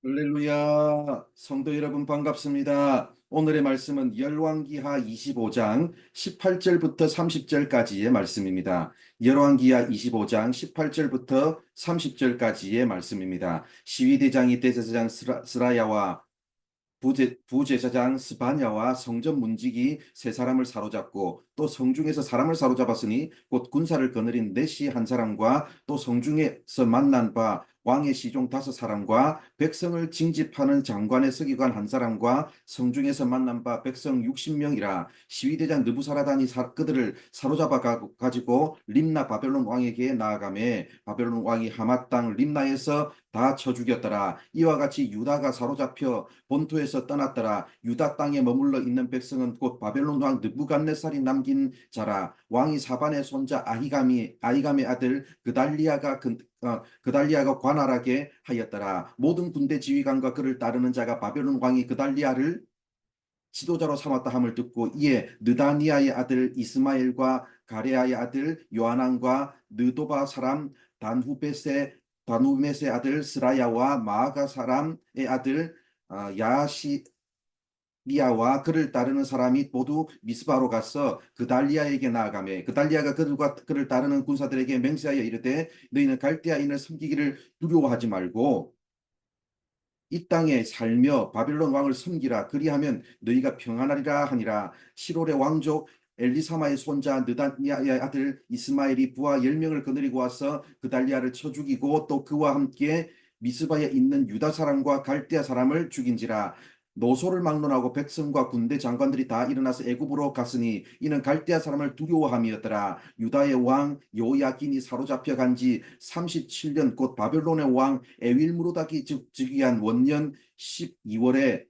할렐루야. 성도 여러분 반갑습니다. 오늘의 말씀은 열왕기하 25장 18절부터 30절까지의 말씀입니다. 열왕기하 25장 18절부터 30절까지의 말씀입니다. 시위대장이 대제사장 스라야와 부제사장 스바냐와 성전 문지기 세 사람을 사로잡고 또 성중에서 사람을 사로잡았으니 곧 군사를 거느린 넷시 한 사람과 또 성중에서 만난 바 왕의 시종 다섯 사람과 백성을 징집하는 장관의 서기관 한 사람과 성중에서 만난 바 백성 60명이라. 시위대장 느부사라단이 그들을 사로잡아 가지고 림나 바벨론 왕에게 나아가매 바벨론 왕이 하맛 땅 림나에서 다 쳐 죽였더라. 이와 같이 유다가 사로잡혀 본토에서 떠났더라. 유다 땅에 머물러 있는 백성은 곧 바벨론 왕 느부갓네살이 남긴 자라. 왕이 사반의 손자 아히감의 아들 그달리아가 관할하게 하였더라. 모든 군대 지휘관과 그를 따르는 자가 바벨론 왕이 그달리아를 지도자로 삼았다 함을 듣고 이에 느다니아의 아들 이스마엘과 가레아의 아들 요하난과 느도바 사람 다누мет의 아들 스라야와 마아가 사람의 아들 야시리아와 그를 따르는 사람이 모두 미스바로 가서 그달리아에게 나아가매 그달리아가 그를 따르는 군사들에게 맹세하여 이르되 너희는 갈대아인을 섬기기를 두려워하지 말고 이 땅에 살며 바벨론 왕을 섬기라. 그리하면 너희가 평안하리라 하니라. 시롤의 왕족 엘리사마의 손자 느다니아의 아들 이스마엘이 부하 10명을 거느리고 와서 그달리아를 쳐 죽이고 또 그와 함께 미스바에 있는 유다 사람과 갈대아 사람을 죽인지라. 노소를 막론하고 백성과 군대 장관들이 다 일어나서 애굽으로 갔으니 이는 갈대아 사람을 두려워함이었더라. 유다의 왕 여호야긴이 사로잡혀 간 지 37년 곧 바벨론의 왕 에윌무로닥이 즉위한 원년 12월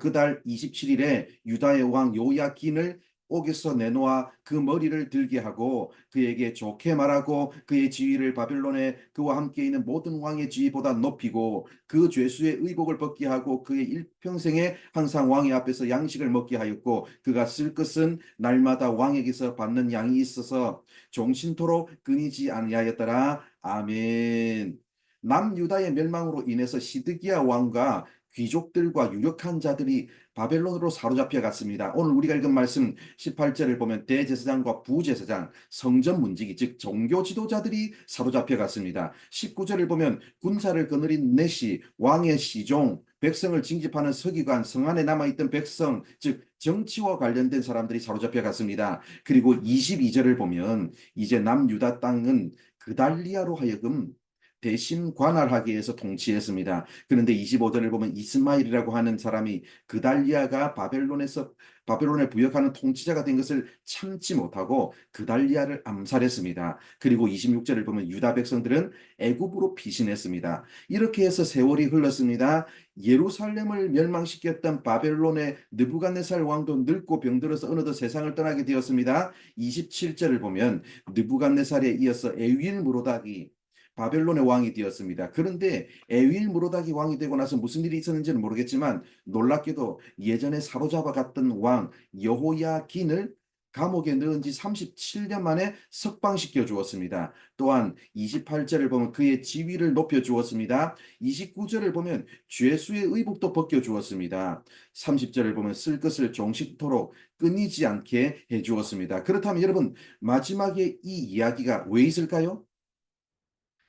그달 27일에 유다의 왕 여호야긴을 옥에서 내놓아 그 머리를 들게 하고 그에게 좋게 말하고 그의 지위를 바벨론에 그와 함께 있는 모든 왕의 지위보다 높이고 그 죄수의 의복을 벗게 하고 그의 일평생에 항상 왕의 앞에서 양식을 먹게 하였고 그가 쓸 것은 날마다 왕에게서 받는 양이 있어서 종신토록 끊이지 아니하였더라. 아멘. 남유다의 멸망으로 인해서 시드기야 왕과 귀족들과 유력한 자들이 바벨론으로 사로잡혀 갔습니다. 오늘 우리가 읽은 말씀 18절을 보면 대제사장과 부제사장, 성전 문지기 즉 종교 지도자들이 사로잡혀 갔습니다. 19절을 보면 군사를 거느린 넷이 왕의 시종, 백성을 징집하는 서기관, 성 안에 남아있던 백성 즉 정치와 관련된 사람들이 사로잡혀 갔습니다. 그리고 22절을 보면 이제 남유다 땅은 그달리아로 하여금 대신 관할하기 위해서 통치했습니다. 그런데 25절을 보면 이스마일이라고 하는 사람이 그달리아가 바벨론에 부역하는 통치자가 된 것을 참지 못하고 그달리아를 암살했습니다. 그리고 26절을 보면 유다 백성들은 애굽으로 피신했습니다. 이렇게 해서 세월이 흘렀습니다. 예루살렘을 멸망시켰던 바벨론의 느부갓네살 왕도 늙고 병들어서 어느덧 세상을 떠나게 되었습니다. 27절을 보면 느부갓네살에 이어서 에윌무로닥이 바벨론의 왕이 되었습니다. 그런데 에윌무로닥이 왕이 되고 나서 무슨 일이 있었는지는 모르겠지만 놀랍게도 예전에 사로잡아 갔던 왕 여호야긴을 감옥에 넣은 지 37년 만에 석방시켜 주었습니다. 또한 28절을 보면 그의 지위를 높여 주었습니다. 29절을 보면 죄수의 의복도 벗겨 주었습니다. 30절을 보면 쓸 것을 종식토록 끊이지 않게 해 주었습니다. 그렇다면 여러분 마지막에 이 이야기가 왜 있을까요?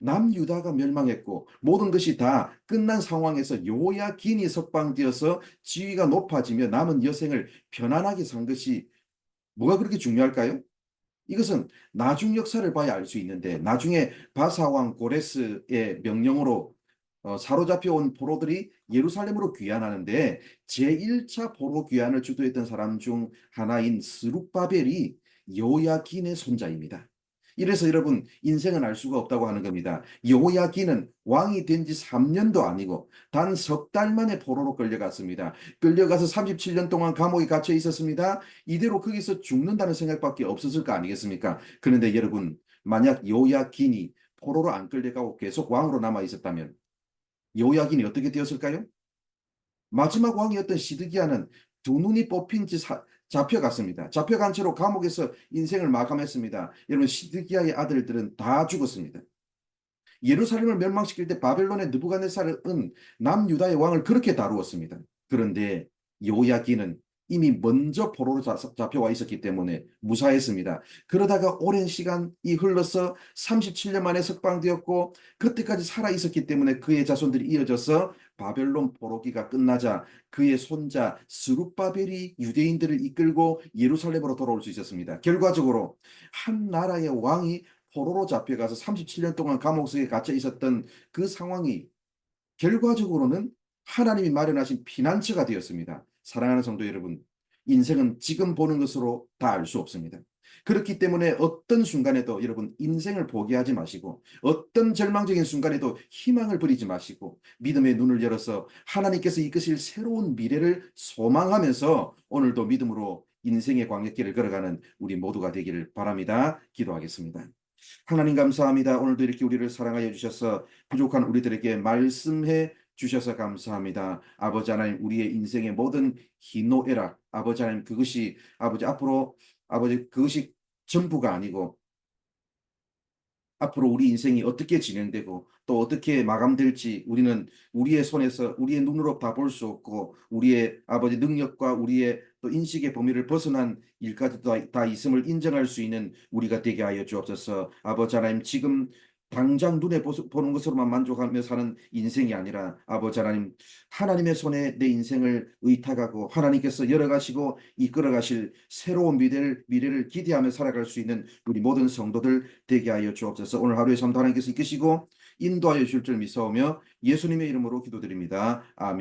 남유다가 멸망했고 모든 것이 다 끝난 상황에서 요야긴이 석방되어서 지위가 높아지며 남은 여생을 편안하게 산 것이 뭐가 그렇게 중요할까요? 이것은 나중 역사를 봐야 알 수 있는데 나중에 바사왕 고레스의 명령으로 사로잡혀 온 포로들이 예루살렘으로 귀환하는데 제1차 포로 귀환을 주도했던 사람 중 하나인 스룹바벨이 여호야긴의 손자입니다. 이래서 여러분 인생은 알 수가 없다고 하는 겁니다. 여호야긴은 왕이 된 지 3년도 아니고 단 석 달 만에 포로로 끌려갔습니다. 끌려가서 37년 동안 감옥에 갇혀 있었습니다. 이대로 거기서 죽는다는 생각밖에 없었을 거 아니겠습니까? 그런데 여러분 만약 여호야긴이 포로로 안 끌려가고 계속 왕으로 남아 있었다면 여호야긴이 어떻게 되었을까요? 마지막 왕이었던 시드기야는 두 눈이 뽑힌 채 잡혀갔습니다. 잡혀간 채로 감옥에서 인생을 마감했습니다. 여러분 시드기야의 아들들은 다 죽었습니다. 예루살렘을 멸망시킬 때 바벨론의 느부갓네살은 남유다의 왕을 그렇게 다루었습니다. 그런데 요야기는 이미 먼저 포로로 잡혀와 있었기 때문에 무사했습니다. 그러다가 오랜 시간이 흘러서 37년 만에 석방되었고 그때까지 살아 있었기 때문에 그의 자손들이 이어져서 바벨론 포로기가 끝나자 그의 손자 스룹바벨이 유대인들을 이끌고 예루살렘으로 돌아올 수 있었습니다. 결과적으로 한 나라의 왕이 포로로 잡혀가서 37년 동안 감옥 속에 갇혀 있었던 그 상황이 결과적으로는 하나님이 마련하신 피난처가 되었습니다. 사랑하는 성도 여러분, 인생은 지금 보는 것으로 다 알 수 없습니다. 그렇기 때문에 어떤 순간에도 여러분 인생을 포기하지 마시고 어떤 절망적인 순간에도 희망을 버리지 마시고 믿음의 눈을 열어서 하나님께서 이끄실 새로운 미래를 소망하면서 오늘도 믿음으로 인생의 광역길을 걸어가는 우리 모두가 되기를 바랍니다. 기도하겠습니다. 하나님 감사합니다. 오늘도 이렇게 우리를 사랑하여 주셔서 부족한 우리들에게 말씀해 주셔서 감사합니다. 아버지 하나님, 우리의 인생의 모든 희노애락, 아버지 하나님, 그것이 아버지 앞으로 아버지 그것이 전부가 아니고 앞으로 우리 인생이 어떻게 진행되고 또 어떻게 마감될지 우리는 우리의 손에서 우리의 눈으로 다 볼 수 없고 우리의 아버지 능력과 우리의 또 인식의 범위를 벗어난 일까지도 다 있음을 인정할 수 있는 우리가 되게 하여 주옵소서. 아버지 하나님, 지금 당장 눈에 보는 것으로만 만족하며 사는 인생이 아니라 아버지 하나님, 하나님의 손에 내 인생을 의탁하고 하나님께서 열어가시고 이끌어가실 새로운 미래를 기대하며 살아갈 수 있는 우리 모든 성도들 되게 하여 주옵소서. 오늘 하루의 삶도 하나님께서 이끄시고 인도하여 주실 줄 믿사오며 예수님의 이름으로 기도드립니다. 아멘.